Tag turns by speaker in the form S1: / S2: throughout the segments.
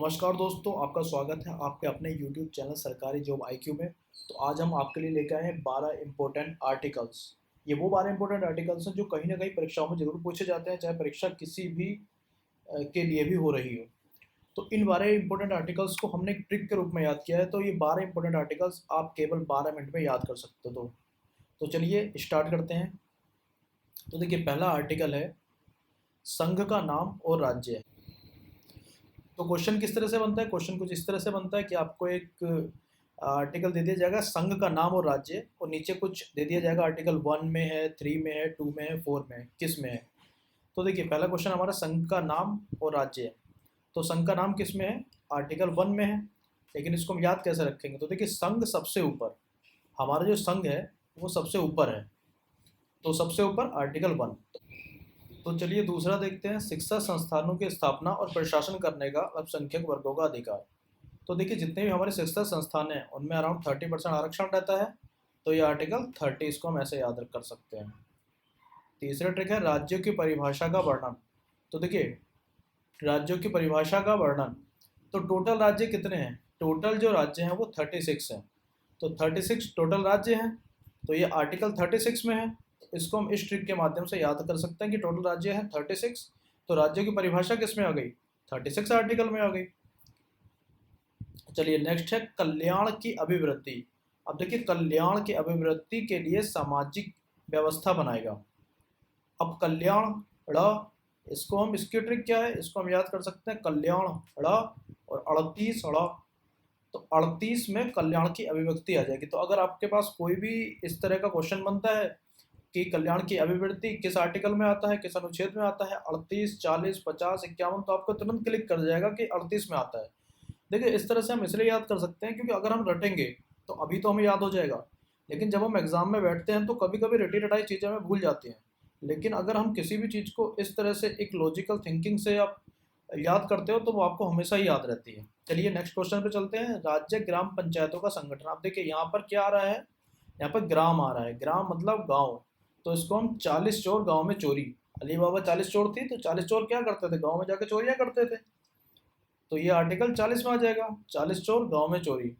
S1: नमस्कार दोस्तों, आपका स्वागत है आपके अपने YouTube चैनल सरकारी जॉब आईक्यू में। तो आज हम आपके लिए लेकर आए हैं 12 इम्पोर्टेंट आर्टिकल्स। ये वो 12 इम्पोर्टेंट आर्टिकल्स हैं जो कहीं ना कहीं परीक्षाओं में ज़रूर पूछे जाते हैं, चाहे परीक्षा किसी भी के लिए भी हो रही हो। तो इन 12 इम्पोर्टेंट आर्टिकल्स को हमने एक ट्रिक के रूप में याद किया है। तो ये 12 इम्पोर्टेंट आर्टिकल्स आप केवल 12 मिनट में याद कर सकते हो। तो चलिए स्टार्ट करते हैं। तो देखिए, पहला आर्टिकल है संघ का नाम और राज्य। तो क्वेश्चन किस तरह से बनता है? क्वेश्चन कुछ इस तरह से बनता है कि आपको एक आर्टिकल दे दिया जाएगा संघ का नाम और राज्य, और नीचे कुछ दे दिया जाएगा आर्टिकल 1 में है, 3 में है, 2 में है, 4 में है, किस में है। तो देखिए, पहला क्वेश्चन हमारा संघ का नाम और राज्य है। तो संघ का नाम किस में है? आर्टिकल 1 में है। लेकिन इसको हम याद कैसे रखेंगे? तो देखिए, संघ सबसे ऊपर, हमारा जो संघ है वो सबसे ऊपर है। तो सबसे ऊपर आर्टिकल 1। तो चलिए दूसरा देखते हैं, शिक्षा संस्थानों की स्थापना और प्रशासन करने का अल्पसंख्यक वर्गों का अधिकार। तो देखिए, जितने भी हमारे शिक्षा संस्थान हैं उनमें अराउंड 30% आरक्षण रहता है। तो ये आर्टिकल 30, इसको हम ऐसे याद कर सकते हैं। तीसरा ट्रिक है राज्यों की परिभाषा का वर्णन। तो देखिए, राज्यों की परिभाषा का वर्णन। तो टोटल राज्य कितने हैं? टोटल जो राज्य हैं वो 36 हैं। तो 36 टोटल राज्य हैं। तो ये आर्टिकल 36 में है। तो इसको हम इस ट्रिक के माध्यम से याद कर सकते हैं कि टोटल राज्य है 36। तो राज्यों की परिभाषा किस में आ गई? 36 आर्टिकल में आ गई। चलिए नेक्स्ट है कल्याण की अभिवृद्धि। अब देखिए, कल्याण की अभिवृद्धि के लिए सामाजिक व्यवस्था बनाएगा। अब कल्याण ड़, इसको हम, इसकी ट्रिक क्या है? इसको हम याद कर सकते हैं कल्याण ड़ और 38 ड़। तो 38 में कल्याण की अभिव्यक्ति आ जाएगी। तो अगर आपके पास कोई भी इस तरह का क्वेश्चन बनता है कि कल्याण की अभिवृद्धि किस आर्टिकल में आता है, किस अनुच्छेद में आता है, 38, 40, 50, 51, तो आपको तुरंत क्लिक कर जाएगा कि 38 में आता है। देखिए, इस तरह से हम इसलिए याद कर सकते हैं क्योंकि अगर हम रटेंगे तो अभी तो हमें याद हो जाएगा, लेकिन जब हम एग्जाम में बैठते हैं तो कभी कभी रटी रटाई चीज़ें हमें भूल जाती हैं। लेकिन अगर हम किसी भी चीज़ को इस तरह से एक लॉजिकल थिंकिंग से आप याद करते हो तो वो आपको हमेशा ही याद रहती है। चलिए नेक्स्ट क्वेश्चन पे चलते हैं, राज्य ग्राम पंचायतों का संगठन। आप देखिए यहाँ पर क्या आ रहा है, यहाँ पर ग्राम आ रहा है, ग्राम मतलब गाँव। तो इसको हम 40 चोर गाँव में चोरी। अली बाबा 40 चोर थी, तो 40 चोर क्या करते थे? गाँव में जाके चोरियाँ करते थे। तो ये आर्टिकल 40 में आ जाएगा, 40 चोर गाँव में चोरी।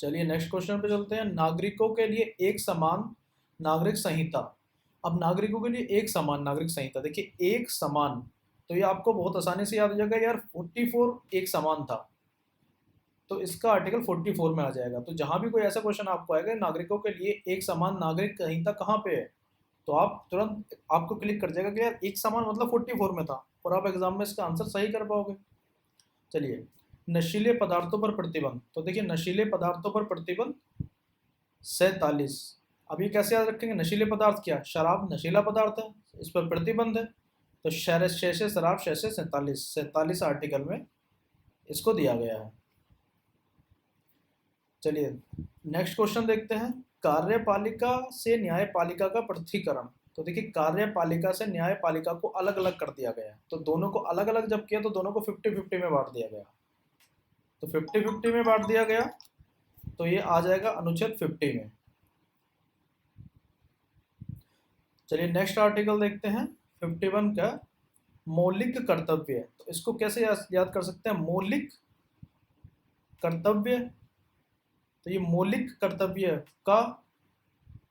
S1: चलिए नेक्स्ट क्वेश्चन पे चलते हैं, नागरिकों के लिए एक समान नागरिक संहिता। अब नागरिकों के लिए एक समान नागरिक संहिता, देखिए एक समान, तो ये आपको बहुत आसानी से याद हो जाएगा यार, 44 एक समान था। तो इसका आर्टिकल 44 में आ जाएगा। तो जहां भी कोई ऐसा क्वेश्चन आपको आएगा नागरिकों के लिए एक समान नागरिक संहिता कहाँ पे है, तो आप तुरंत आपको क्लिक कर जाएगा कि यार एक समान मतलब 44 में था, और आप एग्जाम में इसका आंसर सही कर पाओगे। चलिए, नशीले पदार्थों पर प्रतिबंध। तो देखिए, नशीले पदार्थों पर प्रतिबंध 47। अब ये कैसे याद रखेंगे? नशीले पदार्थ क्या? शराब नशीला पदार्थ है, इस पर प्रतिबंध है। तो शैसे शराब शैसे 47 आर्टिकल में इसको दिया गया है। चलिए नेक्स्ट क्वेश्चन देखते हैं, कार्यपालिका से न्यायपालिका का पृथकीकरण। तो देखिए, कार्यपालिका से न्यायपालिका को अलग अलग कर दिया गया है। तो दोनों को अलग अलग जब किया तो दोनों को 50-50 में बांट दिया गया। तो 50-50 में बांट दिया गया, तो ये आ जाएगा अनुच्छेद 50 में। चलिए नेक्स्ट आर्टिकल देखते हैं, 51 का मौलिक कर्तव्य। तो इसको कैसे याद कर सकते हैं? मौलिक कर्तव्य। तो ये मौलिक कर्तव्य का,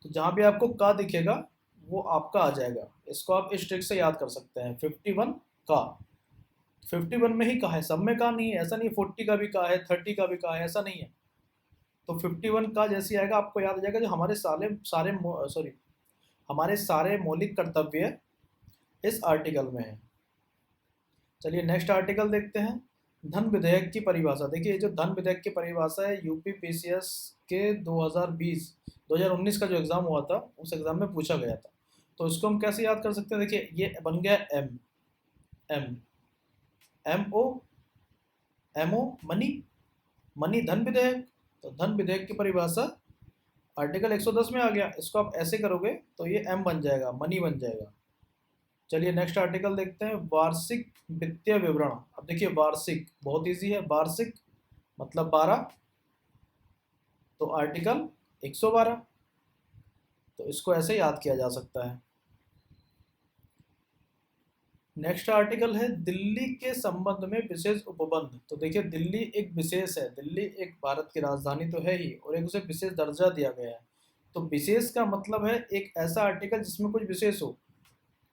S1: तो जहां भी आपको का दिखेगा वो आपका आ जाएगा। इसको आप इस ट्रिक से याद कर सकते हैं, 51 का। 51 में ही का है, सब में का नहीं है, ऐसा नहीं 40 का भी का है, 30 का भी का है, ऐसा नहीं है। तो 51 का जैसे आएगा आपको याद आ जाएगा जो हमारे सारे सारे सॉरी हमारे सारे मौलिक कर्तव्य इस आर्टिकल में है। चलिए नेक्स्ट आर्टिकल देखते हैं, धन विधेयक की परिभाषा। देखिए, जो धन विधेयक की परिभाषा है यूपी पीसीएस के 2019 का जो एग्जाम हुआ था उस एग्जाम में पूछा गया था। तो इसको हम कैसे याद कर सकते हैं? देखिए, ये बन गया M, M, M O, M O money, money धन विधेयक। तो धन विधेयक की परिभाषा आर्टिकल 110 में आ गया। इसको आप ऐसे करोगे तो ये एम बन जाएगा, मनी बन जाएगा। चलिए नेक्स्ट आर्टिकल देखते हैं, वार्षिक वित्तीय विवरण। अब देखिए, वार्षिक बहुत इजी है, वार्षिक मतलब 12। तो आर्टिकल 112, तो इसको ऐसे याद किया जा सकता है। नेक्स्ट आर्टिकल है दिल्ली के संबंध में विशेष उपबंध। तो देखिए दिल्ली एक विशेष है, दिल्ली एक भारत की राजधानी तो है ही और एक उसे विशेष दर्जा दिया गया है। तो विशेष का मतलब है एक ऐसा आर्टिकल जिसमें कुछ विशेष हो।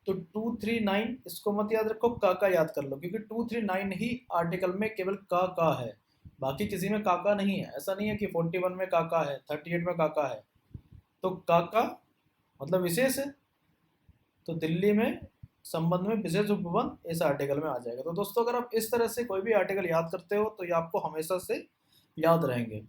S1: तो 239 इसको मत याद रखो, का याद कर लो, क्योंकि 239 ही आर्टिकल में केवल का है, बाकी किसी में का नहीं है। ऐसा नहीं है कि 41 में का है, 38 में का है। तो का मतलब विशेष है। तो दिल्ली में संबंध में विशेष उपबंध इस आर्टिकल में आ जाएगा। तो दोस्तों अगर आप इस तरह से कोई भी आर्टिकल याद करते हो तो ये आपको हमेशा से याद रहेंगे।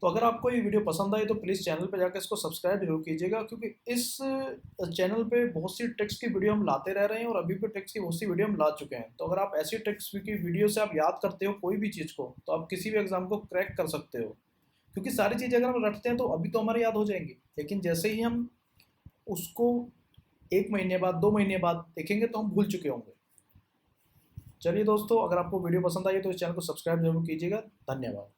S1: तो अगर आपको ये वीडियो पसंद आई तो प्लीज़ चैनल पर जाकर इसको सब्सक्राइब जरूर कीजिएगा, क्योंकि इस चैनल पे बहुत सी ट्रिक्स की वीडियो हम लाते रह रहे हैं और अभी भी ट्रिक्स की बहुत सी वीडियो हम ला चुके हैं। तो अगर आप ऐसी ट्रिक्स की वीडियो से आप याद करते हो कोई भी चीज़ को तो आप किसी भी एग्जाम को क्रैक कर सकते हो, क्योंकि सारी चीज़ें अगर हम रटते हैं तो अभी तो हमारे याद हो जाएंगी, लेकिन जैसे ही हम उसको 1 महीने बाद 2 महीने बाद देखेंगे तो हम भूल चुके होंगे। चलिए दोस्तों, अगर आपको वीडियो पसंद आई तो इस चैनल को सब्सक्राइब जरूर कीजिएगा। धन्यवाद।